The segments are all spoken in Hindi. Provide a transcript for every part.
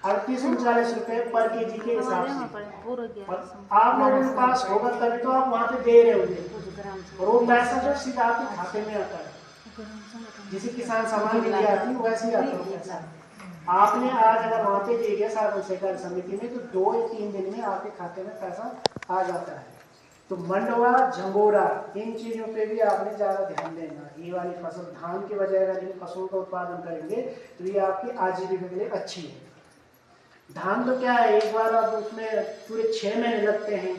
38-39 रुपए पर केजी के हिसाब से। आप लोगों के पास होगा तभी तो आप वहाँ पे दे रहे होंगे, और वो पैसा जो सीधा आपके खाते में आता है। जिसे किसान सम्मान निधि आती है वैसे ही आता है पैसा। आपने आज अगर वहाँ पे दे दिया सार्वजनिक सहकारी समिति में, तो 2 या 3 दिन में आपके खाते में पैसा आ जाता है। तो मंडवा, झंगोरा, इन चीजों पे भी आपने ज्यादा ध्यान देना। ये वाली फसल, धान के बजाय अगर इन फसलों का उत्पादन करेंगे तो ये आपकी आजीविका के लिए अच्छी है। धान तो क्या है, एक बार आप उसमें पूरे 6 महीने लगते हैं,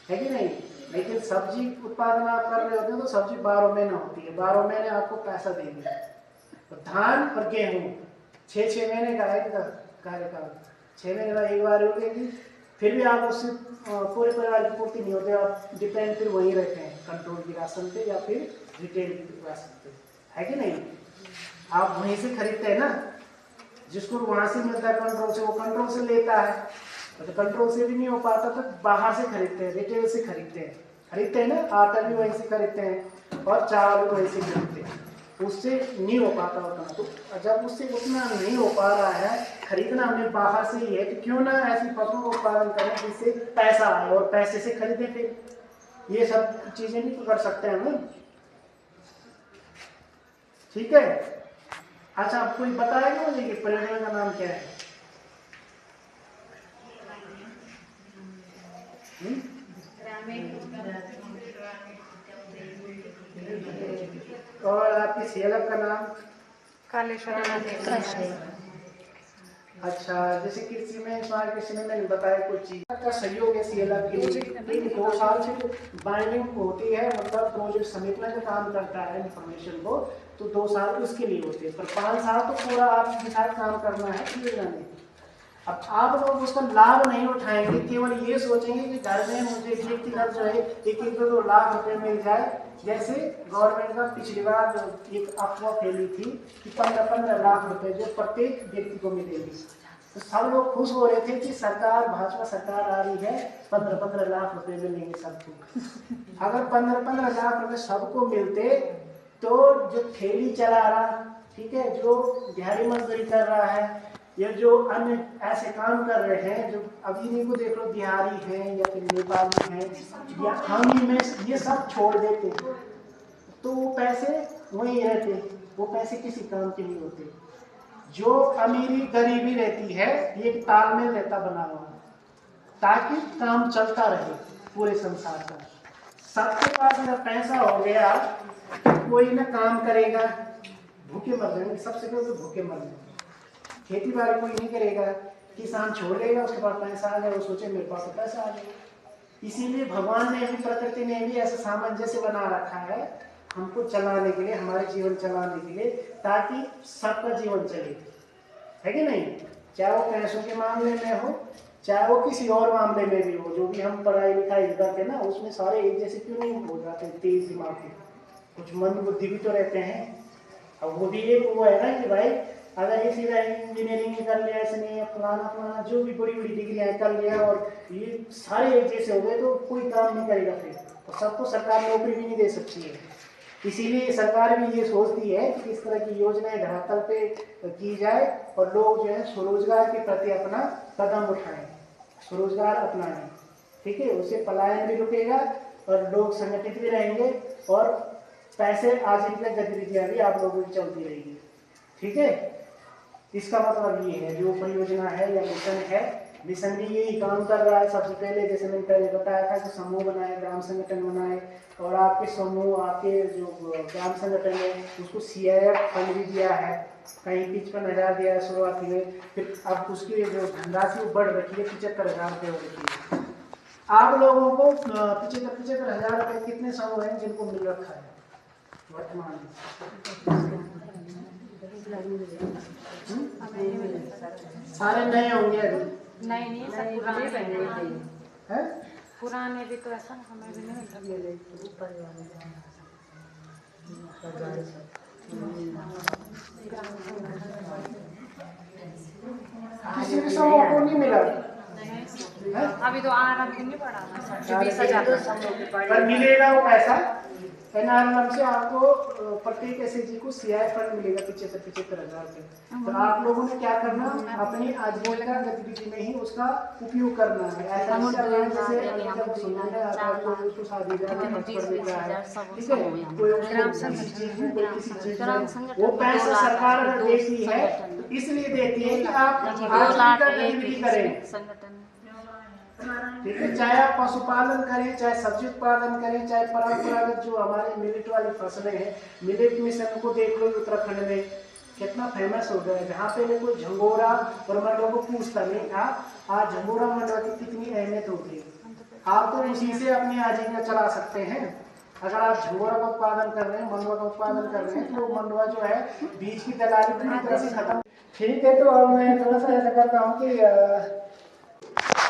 है कि नहीं। लेकिन सब्जी उत्पादन आप कर रहे होते हैं तो सब्जी 12 महीने होती है, 12 महीने आपको पैसा देंगे। तो धान और गेहूँ 6 महीने का है कार्यकाल, 6 महीने बाद एक बार उगेगी, फिर भी आप उससे पूरे परिवार की पूर्ति नहीं होती, आप डिपेंड फिर वहीं रहते हैं कंट्रोल की राशन पे या फिर रिटेल की राशन पे, है कि नहीं। आप वहीं से खरीदते हैं ना, जिसको वहां से मिलता है कंट्रोल से, वो कंट्रोल से लेता है। तो कंट्रोल से भी नहीं हो पाता तो बाहर से खरीदते हैं, रिटेल से खरीदते हैं ना, आटा भी वहीं से खरीदते हैं और चावल भी वहीं से खरीदते हैं। उससे नहीं हो पाता उतना, तो जब उससे उतना नहीं हो पा रहा है, खरीदना हमने बाहर से ही है, तो क्यों ना ऐसी फसलों का उत्पादन करें जिससे पैसा आए और पैसे से खरीदे। फिर ये सब चीजें भी तो कर सकते हैं हम, ठीक है। अच्छा, आप कोई बताएगा मुझे कि परियोजना का नाम क्या है? और आपकी सीएलएफ का नाम? अच्छा, जैसे कृषि में, स्मार्ट कृषि में मैंने बताया कुछ चीज का सहयोग है सीएलएफ के लिए। 2 साल से बाइंडिंग होती है, मतलब प्रोजेक्ट समेटने का काम करता है इंफॉर्मेशन को, तो 2 साल उसके लिए होते हैं, पर 5 साल तो पूरा आपके साथ काम करना है परियोजना में। अब आप लोग उसका लाभ नहीं उठाएंगे, केवल ये सोचेंगे कि घर में मुझे व्यक्तिगत जो है 1-2 लाख रुपए मिल जाए। जैसे गवर्नमेंट का पिछली बार एक अफवाह फैली थी कि 15-15 लाख रुपए जो प्रत्येक व्यक्ति को मिलेंगे, तो सब लोग खुश हो रहे थे कि सरकार, भाजपा सरकार आ रही है, 15-15 लाख रुपए मिलेंगे सबको। अगर 15-15 लाख रुपए सबको मिलते तो जो ठेली चला रहा, ठीक है, जो दिहाड़ी मजदूरी कर रहा है, या जो अन्य ऐसे काम कर रहे हैं, जो अभी इन्हीं को देख लो, बिहारी हैं या फिर नेपाली हैं या हम ही में, ये सब छोड़ देते तो वो पैसे वहीं रहते, वो पैसे किसी काम के नहीं होते। जो अमीरी गरीबी रहती है, ये तालमेल रहता बना हुआ, ताकि काम चलता रहे पूरे संसार का। सबके पास अगर पैसा हो गया तो कोई ना काम करेगा, भूखे मर जाएंगे, सबसे पहले तो भूखे मर जाएंगे। खेती बाड़ी कोई नहीं करेगा, किसान छोड़ देगा, उसके पास पैसा आ जाए, वो सोचे मेरे पास तो पैसा आ जाए। इसीलिए भगवान ने भी, प्रकृति ने भी ऐसा सामंजस्य बना रखा है हमको चलाने के लिए, हमारे जीवन चलाने के लिए, ताकि सबका जीवन चले, है कि नहीं। चाहे वो पैसों के मामले में हो, चाहे वो किसी और मामले में भी हो, जो भी हम पढ़ाई लिखाई करते ना, उसमें सारे एक जैसे क्यों नहीं हो जाते, तेज दिमाग के, कुछ मंद बुद्धि भी तो रहते हैं। अब वो भी एक वो है ना कि भाई अगर ये सीधा इंजीनियरिंग कर लिया इसने, फलाना जो भी बड़ी बड़ी डिग्रियां कर लिया और ये सारे एक जैसे हो गए तो कोई काम नहीं करेगा फिर, और सबको सरकार नौकरी भी नहीं दे सकती है। इसीलिए सरकार भी ये सोचती है कि इस तरह की योजनाएं धरातल पे की जाए और लोग जो है स्वरोजगार के प्रति अपना कदम उठाएं, स्वरोजगार अपनाएं, ठीक है। उससे पलायन भी रुकेगा और लोग संगठित भी रहेंगे और पैसे आजीविका गतिविधियां भी आप लोगों की चलती रहेगी, ठीक है। इसका मतलब ये है, जो परियोजना है या मिशन है, मिशन भी यही काम कर रहा है। सबसे पहले जैसे मैंने पहले बताया था कि समूह बनाए, ग्राम संगठन बनाए, और आपके समूह, आपके जो ग्राम संगठन है उसको CIF फंड भी दिया है, कहीं 55,000 दिया है शुरुआती में, फिर अब उसकी जो धनराशि बढ़ रखी है, 75,000 रुपये हो रखी है। आप लोगों को 75,000 रुपये कितने समूह हैं जिनको मिल रखा है वर्तमान में? सारे नए होंगे अभी? नहीं, सब पुराने हैं, पुराने भी तो ऐसा हमें भी नहीं किसी भी समूह को नहीं मिला अभी तो आरंभ नहीं पड़ा, 20,000 पर मिलेगा वो पैसा एनआरएलएम से आपको प्रत्येक एसएचजी को सीआई फंड मिलेगा 75,000 रुपए। तो आप लोगों ने क्या करना, अपनी आजीविका गतिविधि में ही उसका उपयोग करना है। ऐसा नहीं करना है जैसे जब सुनने आता है कोई उसको शादी ब्याह में खर्च कर देता है, ठीक है, कोई उसको किसी चीज में कोई किसी चीज में, वो पैसा सरकार अगर देती है तो इसलिए देती है कि आप आजीविका गतिविधि करें, ठीक है। चाहे आप पशुपालन करें, चाहे सब्जी उत्पादन करें, चाहे परंपरागत जो हमारे मिलेट वाली फसलें हैं, मिलेट मिशन को देख लो उत्तराखंड में कितना फेमस हो गया है। जहाँ पहले कोई झंगोरा और मंडवा को पूछता नहीं था, आज झंगोरा मंडवा की कितनी अहमियत होती है। आप तो उसी से अपनी आजीविका चला सकते हैं। अगर आप झंगोरा का उत्पादन कर रहे हैं, मंडवा का उत्पादन कर रहे हैं, तो मंडवा जो है बीज की दलाली पूरी तरह से खत्म। ठीक है, तो अब मैं थोड़ा सा ऐसा करता हूँ कि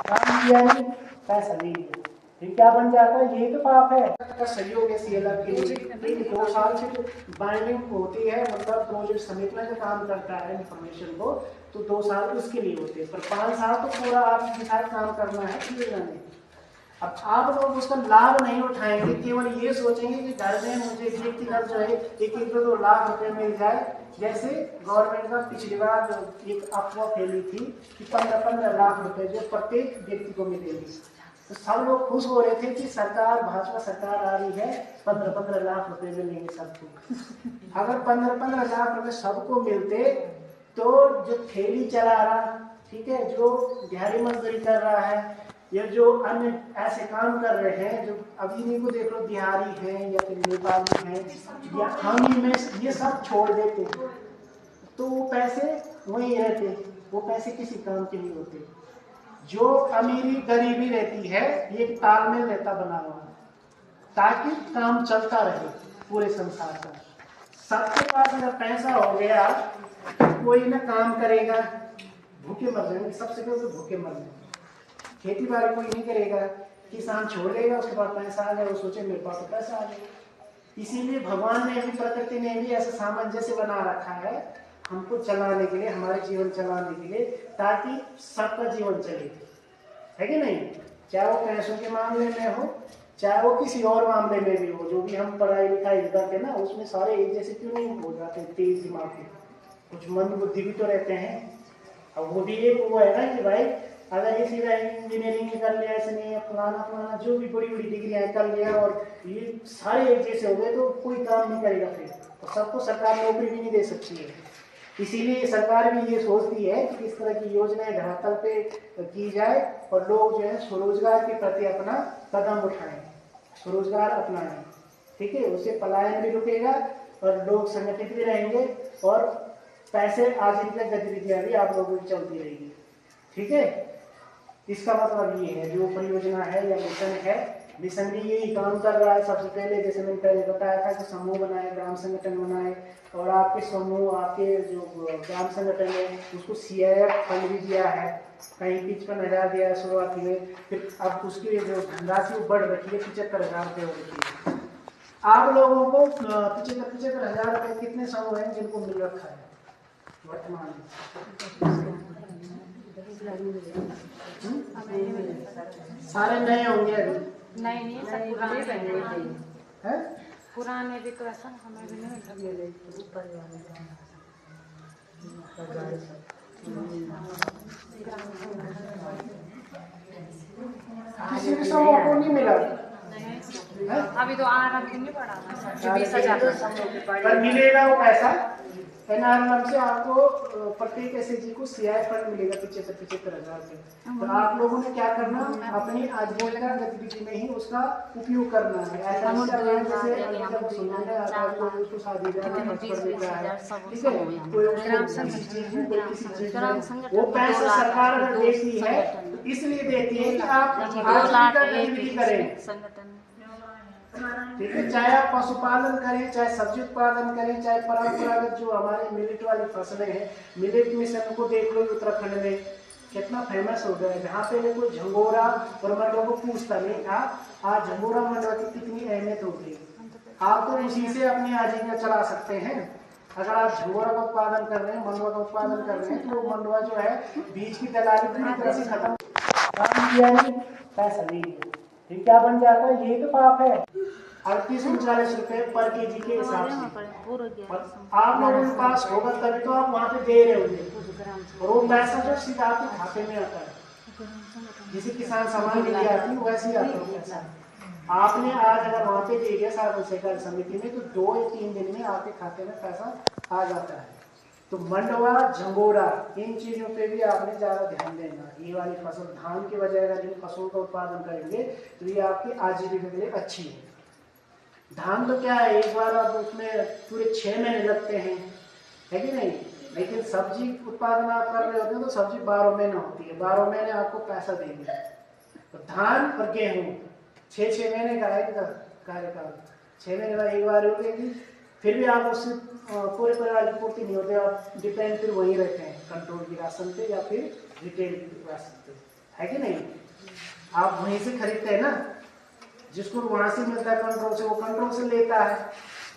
काम किया नहीं पैसा नहीं दिया, फिर क्या बन जाता है, ये तो पाप है। का सहयोग है सीएलएफ के लिए। 2 साल से जो बाइंडिंग होती है, मतलब प्रोजेक्ट समेटने का काम करता है इंफॉर्मेशन को, तो 2 साल उसके लिए होते हैं, पर 5 साल तो पूरा आपके साथ काम करना है योजना में। अब आप लोग उसका लाभ नहीं उठाएंगे, केवल ये सोचेंगे कि घर में मुझे व्यक्तिगत जो है 1-2 लाख रुपए मिल जाए। जैसे गवर्नमेंट का पिछली बार एक अफवाह फैली थी कि 15-15 लाख रुपए जो प्रत्येक व्यक्ति को मिलेगी, तो सब लोग खुश हो रहे थे कि सरकार, भाजपा सरकार आ रही है, 15-15 लाख रुपए मिलेंगे सबको। अगर 15-15 लाख रुपए सबको मिलते तो जो ठेली चला रहा, ठीक है, जो दिहाड़ी मजदूरी कर रहा है, या जो अन्य ऐसे काम कर रहे हैं, जो अभी इन्हीं को देख लो, बिहारी हैं या फिर नेपाली हैं या हम ही में, ये सब छोड़ देते तो वो पैसे वहीं रहते, वो पैसे किसी काम के नहीं होते। जो अमीरी गरीबी रहती है, ये तालमेल रहता बना हुआ, ताकि काम चलता रहे पूरे संसार का। सबके पास अगर पैसा हो गया तो कोई ना काम करेगा, भूखे मर जाएंगे, सबसे पहले तो भूखे मर जाएंगे। खेती बाड़ी कोई नहीं करेगा, किसान छोड़ लेगा, उसके पास पैसा आ जाए, वो सोचे मेरे पास तो पैसा आ जाएगा। इसीलिए भगवान ने भी, प्रकृति ने भी ऐसा सामंजस्य बना रखा है हमको चलाने के लिए, हमारे जीवन चलाने के लिए, ताकि सबका जीवन चले, है कि नहीं। चाहे वो पैसों के मामले में हो, चाहे वो किसी और मामले में भी हो, जो भी हम पढ़ाई लिखाई करते हैं ना, उसमें सारे एक जैसे क्यों नहीं हो जाते, तेज दिमाग के, कुछ मंद बुद्धि भी तो रहते हैं। अब वो भी एक वो है ना कि भाई अगर ये सीधा इंजीनियरिंग कर लिया, इसने फलाना जो भी बड़ी बड़ी डिग्रियां कर लिया और ये सारे एक जैसे हो गए तो कोई काम नहीं करेगा, फिर तो सबको सरकार नौकरी भी नहीं दे सकती है। इसीलिए सरकार भी ये सोचती है कि इस तरह की योजनाएं धरातल पे की जाए और लोग जो है स्वरोजगार के प्रति अपना कदम उठाएं, स्वरोजगार अपनाएं, ठीक है। उससे पलायन भी रुकेगा और लोग संगठित भी रहेंगे और पैसे आजीविका गतिविधियां भी आप लोगों की चलती रहेगी, ठीक है। इसका मतलब ये है, जो परियोजना है या मिशन है, मिशन भी यही काम कर रहा है। सबसे पहले जैसे मैंने पहले बताया था कि समूह बनाए, ग्राम संगठन बनाए, और आपके समूह, आपके जो ग्राम संगठन है उसको सीआईएफ फंड भी दिया है, कहीं 55,000 दिया है शुरुआती में, फिर अब उसकी जो धनराशि वो बढ़ रखी है, 75,000 रुपये हो रखी है। आप लोगों को 75,000 रुपये कितने समूह हैं जिनको मिल रखा है वर्तमान में? सारे नए होंगे अभी? नहीं, सब पुराने हैं, पुराने भी तो ऐसा हमें भी नहीं मिला। किसी भी समूह को नहीं मिला अभी तो आरंभ नहीं पड़ा था, 20,000 पर मिलेगा वो पैसा। एनआरएलएम से आपको प्रत्येक एसएचजी को सीआई फंड मिलेगा 75,000 रुपये। तो आप लोगों ने क्या करना, अपनी आजीविका गतिविधि में ही उसका उपयोग करना है। ऐसा नहीं करना है जैसे जब सुनने आता है कोई उसको शादी ब्याह में खर्च कर देता है, ठीक है, कोई उसको किसी चीज में, कोई किसी चीज में, वो पैसा सरकार अगर देती है तो इसलिए देती है कि आप आजीविका गतिविधि करें, ठीक है। चाहे आप पशुपालन करें, चाहे सब्जी उत्पादन करें, चाहे परंपरागत जो हमारे मिलेट वाली फसलें हैं, मिलेट मिशन को देख लो उत्तराखंड में कितना फेमस हो गया है। जहाँ पहले कोई झंगोरा और मंडवा को पूछता नहीं था, आज झंगोरा मंडवा की कितनी अहमियत होती है। आप तो उसी से अपनी आजीविका चला सकते हैं। अगर आप झंगोरा का उत्पादन कर रहे हैं, मंडवा का उत्पादन कर रहे हैं, तो मंडवा जो है बीज की दलाली पूरी तरह से खत्म, काम किया नहीं पैसा नहीं दिया, फिर क्या बन जाता है, ये तो पाप है। 38-39 रुपए पर केजी के हिसाब से। और आप लोगों के पास होगा तभी तो आप वहाँ पे दे रहे होंगे, और वो पैसा जो सीधा आपके खाते में आता है। जिसे किसान सम्मान निधि आती है वैसे ही आता है पैसा। आपने आज अगर वहाँ पे दे दिया सार्वजनिक सहकारी समिति में, तो 2 या 3 दिन में आपके खाते में पैसा आ जाता है। तो मंडवा, झंगोरा, इन चीजों पे भी आपने ज्यादा ध्यान देना। ये वाली फसल, धान के बजाय अगर इन फसलों का उत्पादन करेंगे तो ये आपकी आजीविका के लिए अच्छी है। धान तो क्या है, एक बार आप उसमें पूरे 6 महीने लगते हैं, है कि नहीं। लेकिन सब्जी उत्पादन आप कर रहे होते हैं तो सब्जी 12 महीने होती है, 12 महीने आपको पैसा देंगे। तो धान और गेहूँ 6 महीने का है कार्यकाल, 6 महीने का एक बार होगी। फिर भी आप उससे पूरे परिवार की पूर्ति नहीं होते, आप डिपेंड फिर वहीं रहते हैं कंट्रोल की राशन पे या फिर रिटेल राशन पे, है कि नहीं। आप वहीं से खरीदते हैं ना, जिसको वहां से मिलता है कंट्रोल से, वो कंट्रोल से लेता है।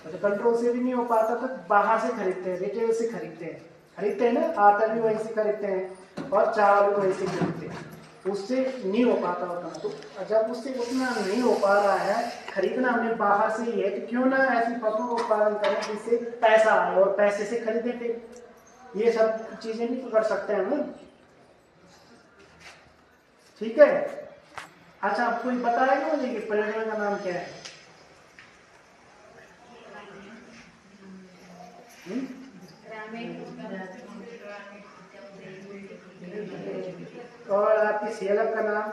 और जो कंट्रोल से भी नहीं हो पाता तो बाहर से खरीदते हैं, रिटेल से खरीदते हैं ना। आटा भी वहीं से खरीदते हैं और चावल भी वहीं से खरीदते हैं। उससे नहीं हो पाता उतना, तो जब उससे उतना नहीं हो पा रहा है, खरीदना हमने बाहर से ही है, तो क्यों ना ऐसी फसलों का उत्पादन करें जिससे पैसा आए और पैसे से खरीदें। फिर ये सब चीजें भी तो कर सकते हैं हम, ठीक है। अच्छा, आप कोई बताएगा मुझे कि परियोजना का नाम क्या है? और आपकी सीएलएफ का नाम?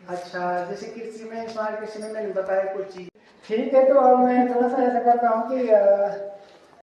अच्छा, जैसे कृषि में मैंने बताया कुछ चीज, ठीक है। तो अब मैं थोड़ा सा ऐसा करता हूँ कि